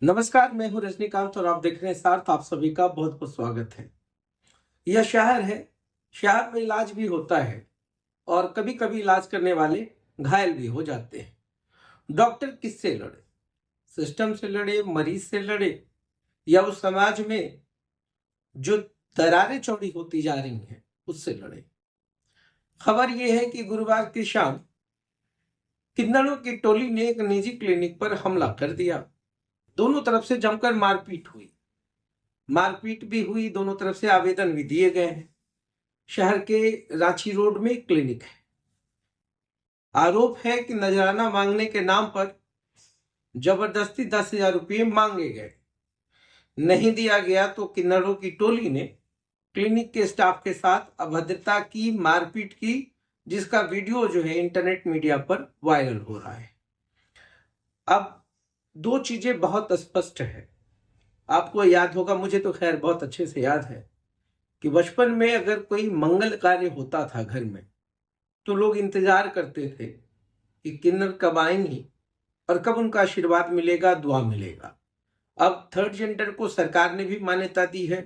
नमस्कार, मैं हूँ रजनीकांत और आप देख रहे हैं सार्थ। आप सभी का बहुत बहुत स्वागत है। यह शहर है। शहर में इलाज भी होता है और कभी कभी इलाज करने वाले घायल भी हो जाते हैं। डॉक्टर किससे लड़े? सिस्टम से लड़े, मरीज से लड़े, या उस समाज में जो दरारें चौड़ी होती जा रही हैं उससे लड़े? खबर यह है कि गुरुवार की शाम किन्नरों की टोली ने एक निजी क्लिनिक पर हमला कर दिया। दोनों तरफ से जमकर मारपीट हुई। मारपीट भी हुई, दोनों तरफ से आवेदन भी दिए गए हैं। शहर के रांची रोड में एक क्लिनिक है। आरोप है कि नजराना मांगने के नाम पर जबरदस्ती 10,000 रुपये मांगे गए। नहीं दिया गया तो किन्नरों की टोली ने क्लिनिक के स्टाफ के साथ अभद्रता की, मारपीट की, जिसका वीडियो जो है इंटरनेट मीडिया पर वायरल हो रहा है। अब दो चीजें बहुत स्पष्ट है। आपको याद होगा, मुझे तो खैर बहुत अच्छे से याद है कि बचपन में अगर कोई मंगल कार्य होता था घर में तो लोग इंतजार करते थे कि किन्नर कब आएंगी और कब उनका आशीर्वाद मिलेगा, दुआ मिलेगा। अब थर्ड जेंडर को सरकार ने भी मान्यता दी है,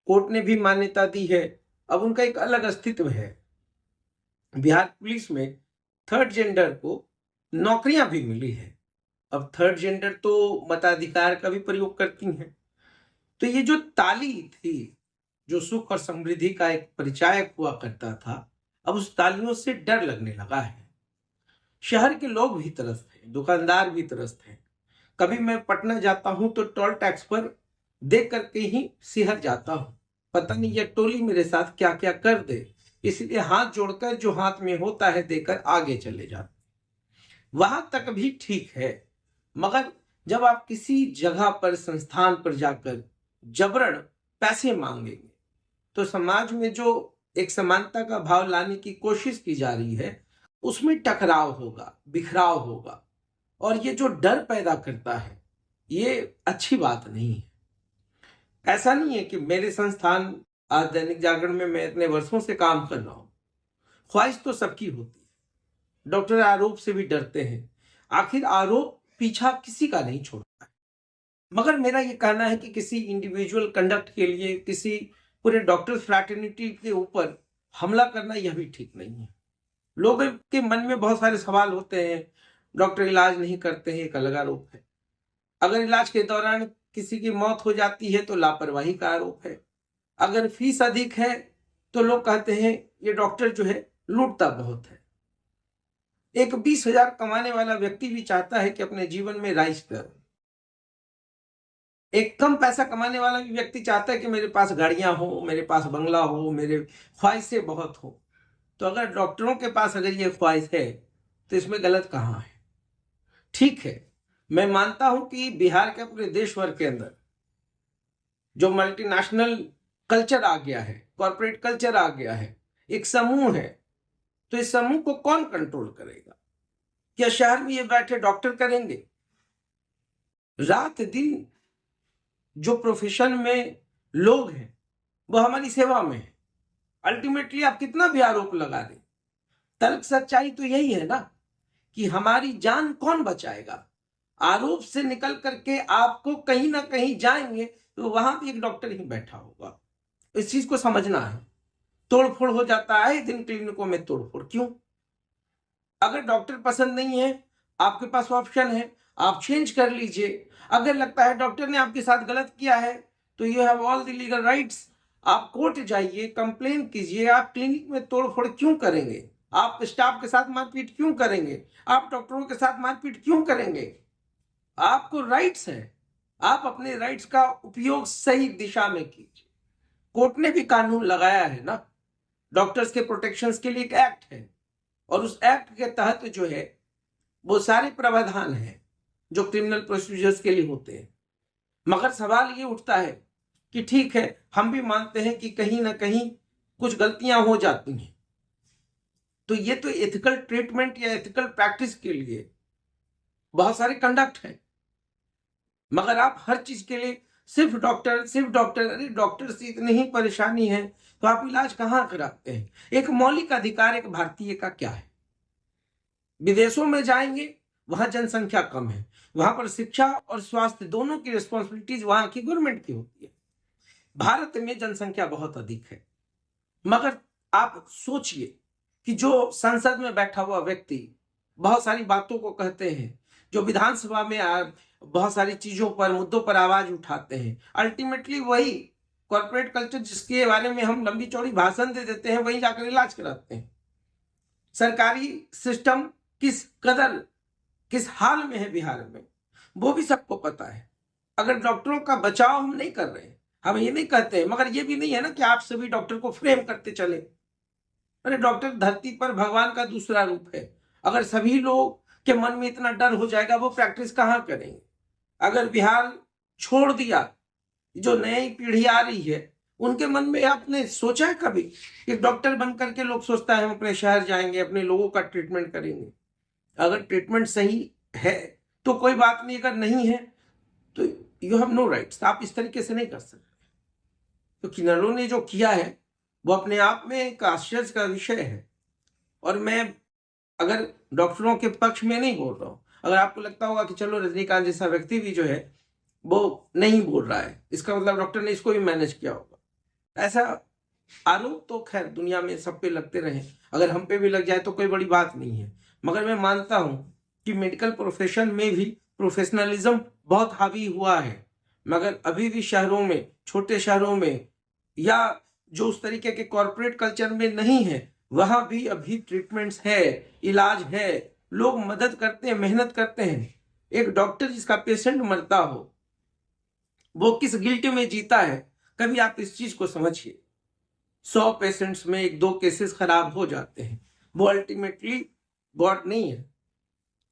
कोर्ट ने भी मान्यता दी है। अब उनका एक अलग अस्तित्व है। बिहार पुलिस में थर्ड जेंडर को नौकरियां भी मिली है। अब थर्ड जेंडर तो मताधिकार का भी प्रयोग करती हैं। तो ये जो ताली थी, जो सुख और समृद्धि का एक परिचायक हुआ करता था, अब उस तालियों से डर लगने लगा है। शहर के लोग भी त्रस्त हैं, दुकानदार भी त्रस्त हैं। कभी मैं पटना जाता हूं तो टोल टैक्स पर देख करके ही सिहर जाता हूं। पता नहीं यह टोली मेरे साथ क्या क्या कर दे, इसलिए हाथ जोड़कर जो हाथ में होता है देकर आगे चले जाते। वहां तक भी ठीक है, मगर जब आप किसी जगह पर, संस्थान पर जाकर जबरन पैसे मांगेंगे तो समाज में जो एक समानता का भाव लाने की कोशिश की जा रही है उसमें टकराव होगा, बिखराव होगा। और ये जो डर पैदा करता है ये अच्छी बात नहीं है। ऐसा नहीं है कि मेरे संस्थान, आज दैनिक जागरण में मैं इतने वर्षों से काम कर रहा हूं, ख्वाहिश तो सबकी होती है। डॉक्टर आरोप से भी डरते हैं। आखिर आरोप पीछा किसी का नहीं छोड़ता है। मगर मेरा ये कहना है कि किसी इंडिविजुअल कंडक्ट के लिए, किसी पूरे डॉक्टर फ्रैटर्निटी के ऊपर हमला करना यह भी ठीक नहीं है। लोगों के मन में बहुत सारे सवाल होते हैं। डॉक्टर इलाज नहीं करते हैं, एक अलग आरोप है। अगर इलाज के दौरान किसी की मौत हो जाती है तो लापरवाही का आरोप है। अगर फीस अधिक है तो लोग कहते हैं ये डॉक्टर जो है लूटता बहुत है। एक 20,000 कमाने वाला व्यक्ति भी चाहता है कि अपने जीवन में राइज करे। एक कम पैसा कमाने वाला भी व्यक्ति चाहता है कि मेरे पास गाड़ियां हो, मेरे पास बंगला हो, मेरे ख्वाहिशें बहुत हो। तो अगर डॉक्टरों के पास अगर ये ख्वाहिश है तो इसमें गलत कहाँ है? ठीक है, मैं मानता हूं कि बिहार के पूरे देश भर के अंदर जो मल्टीनेशनल कल्चर आ गया है, कॉर्पोरेट कल्चर आ गया है, एक समूह है, तो इस समूह को कौन कंट्रोल करेगा? क्या शहर में ये बैठे डॉक्टर करेंगे? रात दिन जो प्रोफेशन में लोग हैं वो हमारी सेवा में है। अल्टीमेटली आप कितना भी आरोप लगा दें, तल्ख सच्चाई तो यही है ना कि हमारी जान कौन बचाएगा? आरोप से निकल करके आपको कहीं ना कहीं जाएंगे तो वहां भी एक डॉक्टर ही बैठा होगा। इस चीज को समझना है। तोड़फोड़ हो जाता है दिन क्लिनिकों में, तोड़फोड़ क्यों? अगर डॉक्टर पसंद नहीं है, आपके पास ऑप्शन है, आप चेंज कर लीजिए। अगर लगता है डॉक्टर ने आपके साथ गलत किया है तो you have all the legal rights. आप कोर्ट जाइए, कंप्लेन कीजिए। आप क्लिनिक में तोड़फोड़ क्यों करेंगे? आप स्टाफ के साथ मारपीट क्यों करेंगे? आप डॉक्टरों के साथ मारपीट क्यों करेंगे? आपको राइट्स है, आप अपने राइट्स का उपयोग सही दिशा में कीजिए। कोर्ट ने भी कानून लगाया है ना, डॉक्टर्स के प्रोटेक्शन के लिए एक एक्ट है और उस एक्ट के तहत जो है वो सारे प्रावधान हैं जो क्रिमिनल प्रोसीजर्स के लिए होते हैं। मगर सवाल ये उठता है कि ठीक है, हम भी मानते हैं कि कहीं ना कहीं कुछ गलतियां हो जाती हैं, तो ये तो एथिकल ट्रीटमेंट या एथिकल प्रैक्टिस के लिए बहुत सारे कंडक्ट हैं। मगर आप हर चीज के लिए सिर्फ डॉक्टर, सिर्फ डॉक्टर, अरे डॉक्टर से इतनी ही परेशानी है तो आप इलाज कहां कराते हैं? एक मौलिक अधिकार एक भारतीय का क्या है? विदेशों में जाएंगे, वहां जनसंख्या कम है, वहां पर शिक्षा और स्वास्थ्य दोनों की रिस्पॉन्सिबिलिटीज वहां की गवर्नमेंट की होती है। भारत में जनसंख्या बहुत अधिक है, मगर आप सोचिए कि जो संसद में बैठा हुआ व्यक्ति बहुत सारी बातों को कहते हैं, जो विधानसभा में बहुत सारी चीजों पर, मुद्दों पर आवाज उठाते हैं, अल्टीमेटली वही कॉर्पोरेट कल्चर जिसके बारे में हम लंबी चौड़ी भाषण दे देते हैं, वही जाकर इलाज कराते हैं। सरकारी सिस्टम किस हाल में है बिहार में, वो भी सबको पता है। अगर डॉक्टरों का बचाव हम नहीं कर रहे हैं, हम ये नहीं कहते हैं, मगर ये भी नहीं है ना कि आप सभी डॉक्टर को फ्रेम करते चले। अरे डॉक्टर धरती पर भगवान का दूसरा रूप है। अगर सभी लोग के मन में इतना डर हो जाएगा, वो प्रैक्टिस कहाँ करेंगे? अगर बिहार छोड़ दिया, जो नई पीढ़ी आ रही है उनके मन में आपने सोचा है कभी कि डॉक्टर बन करके लोग सोचता है हम अपने शहर जाएंगे, अपने लोगों का ट्रीटमेंट करेंगे? अगर ट्रीटमेंट सही है तो कोई बात नहीं, अगर नहीं है तो यू हैव नो राइट्स। आप इस तरीके से नहीं कर सकते। तो किन्नरों ने जो किया है वो अपने आप में एक आश्चर्य का विषय है। और मैं अगर डॉक्टरों के पक्ष में नहीं बोल रहा हूं, अगर आपको लगता होगा कि चलो रजनीकांत जैसा व्यक्ति भी जो है वो नहीं बोल रहा है, इसका मतलब डॉक्टर ने इसको भी मैनेज किया होगा, ऐसा आरोप तो खैर दुनिया में सब पे लगते रहे, अगर हम पे भी लग जाए तो कोई बड़ी बात नहीं है। मगर मैं मानता हूं कि मेडिकल प्रोफेशन में भी प्रोफेशनलिज्म बहुत हावी हुआ है, मगर अभी भी शहरों में, छोटे शहरों में, या जो उस तरीके के कॉर्पोरेट कल्चर में नहीं है, वहां भी अभी ट्रीटमेंट्स है, इलाज है, लोग मदद करते हैं, मेहनत करते हैं। एक डॉक्टर जिसका पेशेंट मरता हो, वो किस गिल्ट में जीता है, कभी आप इस चीज को समझिए। 100 पेशेंट्स में 1-2 केसेस खराब हो जाते हैं, वो अल्टीमेटली गॉड नहीं है,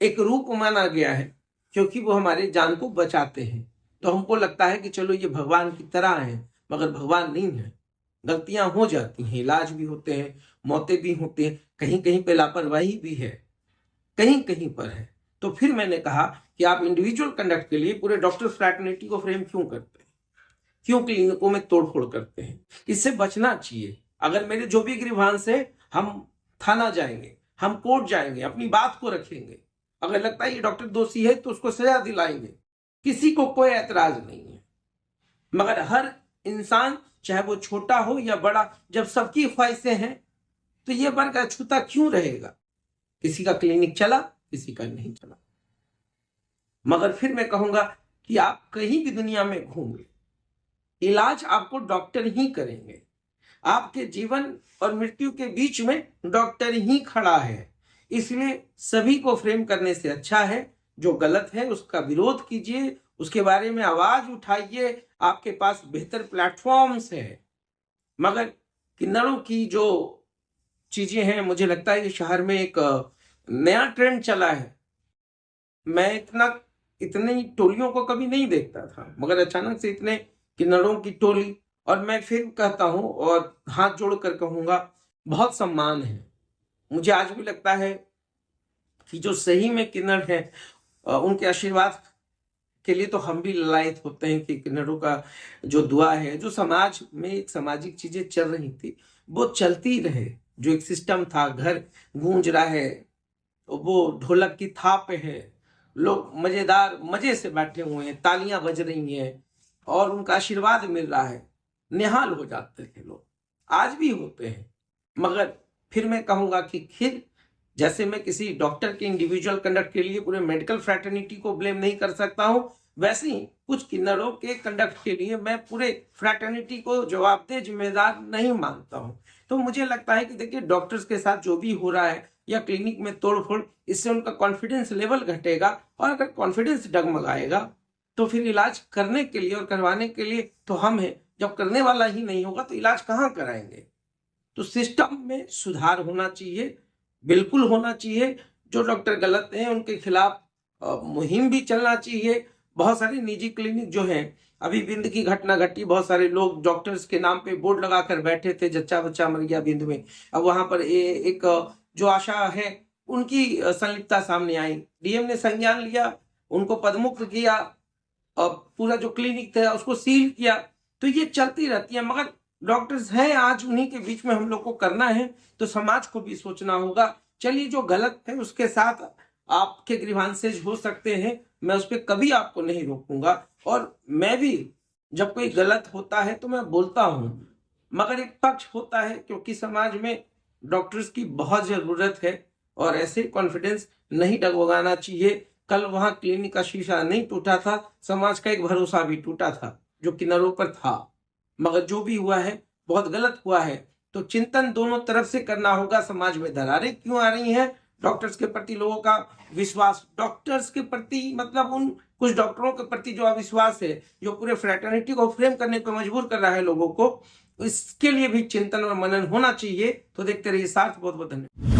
एक रूप माना गया है, क्योंकि वो हमारे जान को बचाते हैं। तो हमको लगता है कि चलो ये भगवान की तरह है, मगर भगवान नहीं है। गलतियां हो जाती हैं, इलाज भी होते हैं, मौतें भी होती हैं, कहीं कहीं पे लापरवाही भी है, कहीं कहीं पर है। तो फिर मैंने कहा कि आप इंडिविजुअल कंडक्ट के लिए पूरे डॉक्टर फ्रैटर्निटी को फ्रेम क्यों करते हैं, क्यों क्लिनिकों में तोड़फोड़ करते हैं? इससे बचना चाहिए। अगर मेरे जो भी ग्रीवांस है, हम थाना जाएंगे, हम कोर्ट जाएंगे, अपनी बात को रखेंगे। अगर लगता है ये डॉक्टर दोषी है तो उसको सजा दिलाएंगे, किसी को कोई ऐतराज नहीं है। मगर हर इंसान, चाहे वो छोटा हो या बड़ा, जब सबकी ख्वाहिशें हैं तो ये वर्ग अछूता क्यों रहेगा? किसी का क्लिनिक चला, किसी का नहीं चला। मगर फिर मैं कहूंगा कि आप कहीं भी दुनिया में घूमें, इलाज आपको डॉक्टर ही करेंगे। आपके जीवन और मृत्यु के बीच में डॉक्टर ही खड़ा है। इसलिए सभी को फ्रेम करने से अच्छा है, जो गलत है उसका विरोध कीजिए, उसके बारे में आवाज उठाइए, आपके पास बेहतर प्लेटफॉर्म्स है। मगर किन्नरों की जो चीजें हैं, मुझे लगता है कि शहर में एक नया ट्रेंड चला है। मैं इतनी टोलियों को कभी नहीं देखता था, मगर अचानक से इतने किन्नरों की टोली। और मैं फिर कहता हूं और हाथ जोड़कर कहूंगा, बहुत सम्मान है। मुझे आज भी लगता है कि जो सही में किन्नर हैं, उनके आशीर्वाद के लिए तो हम भी ललायत होते हैं कि किन्नरों का जो दुआ है, जो समाज में एक सामाजिक चीजें चल रही थी वो चलती रहे। जो एक सिस्टम था, घर गूंज रहा है, वो ढोलक की थाप है, लोग मजेदार मजे से बैठे हुए हैं, तालियां बज रही हैं और उनका आशीर्वाद मिल रहा है, निहाल हो जाते थे लोग, आज भी होते हैं। मगर फिर मैं कहूंगा कि फिर जैसे मैं किसी डॉक्टर के इंडिविजुअल कंडक्ट के लिए पूरे मेडिकल फ्रैटर्निटी को ब्लेम नहीं कर सकता हूं, वैसे ही कुछ किन्नरों के कंडक्ट के लिए मैं पूरे फ्रैटर्निटी को जवाबदेह, जिम्मेदार नहीं मानता हूं। तो मुझे लगता है कि देखिए, डॉक्टर्स के साथ जो भी हो रहा है या क्लिनिक में तोड़फोड़, इससे उनका कॉन्फिडेंस लेवल घटेगा, और अगर कॉन्फिडेंस डगमगाएगा तो फिर इलाज करने के लिए और करवाने के लिए तो हम हैं। जब करने वाला ही नहीं होगा तो इलाज कहाँ कराएंगे? तो सिस्टम में सुधार होना चाहिए, बिल्कुल होना चाहिए। जो डॉक्टर गलत हैं उनके खिलाफ मुहिम भी चलना चाहिए। बहुत सारे निजी क्लिनिक जो हैं, अभी बिंद की घटना घटी, बहुत सारे लोग डॉक्टर्स के नाम पे बोर्ड लगाकर बैठे थे, जच्चा बच्चा मर गया बिंद में। अब वहां पर एक जो आशा है उनकी संलिप्तता सामने आई, डीएम ने संज्ञान लिया, उनको पदमुक्त किया, और पूरा जो क्लिनिक था उसको सील किया। तो ये चलती रहती है, मगर डॉक्टर्स हैं आज, उन्हीं के बीच में हम लोग को करना है। तो समाज को भी सोचना होगा, चलिए जो गलत है उसके साथ आपके ग्रीवांसेज हो सकते हैं, मैं उस पर कभी आपको नहीं रोकूंगा। और मैं भी जब कोई गलत होता है तो मैं बोलता हूं, मगर एक पक्ष होता है, क्योंकि समाज में डॉक्टर्स की बहुत जरूरत है और ऐसे कॉन्फिडेंस नहीं डगमगाना चाहिए। कल वहां क्लिनिक का शीशा नहीं टूटा था, समाज का एक भरोसा भी टूटा था जो किनारों पर था। मगर जो भी हुआ है बहुत गलत हुआ है, तो चिंतन दोनों तरफ से करना होगा। समाज में दरारें क्यों आ रही हैं? डॉक्टर्स के प्रति लोगों का विश्वास, डॉक्टर्स के प्रति मतलब उन कुछ डॉक्टरों के प्रति जो अविश्वास है, जो पूरे फ्रेटर्निटी को फ्रेम करने को मजबूर कर रहा है लोगों को, इसके लिए भी चिंतन और मनन होना चाहिए। तो देखते रहिए सार्थ। बहुत बहुत धन्यवाद।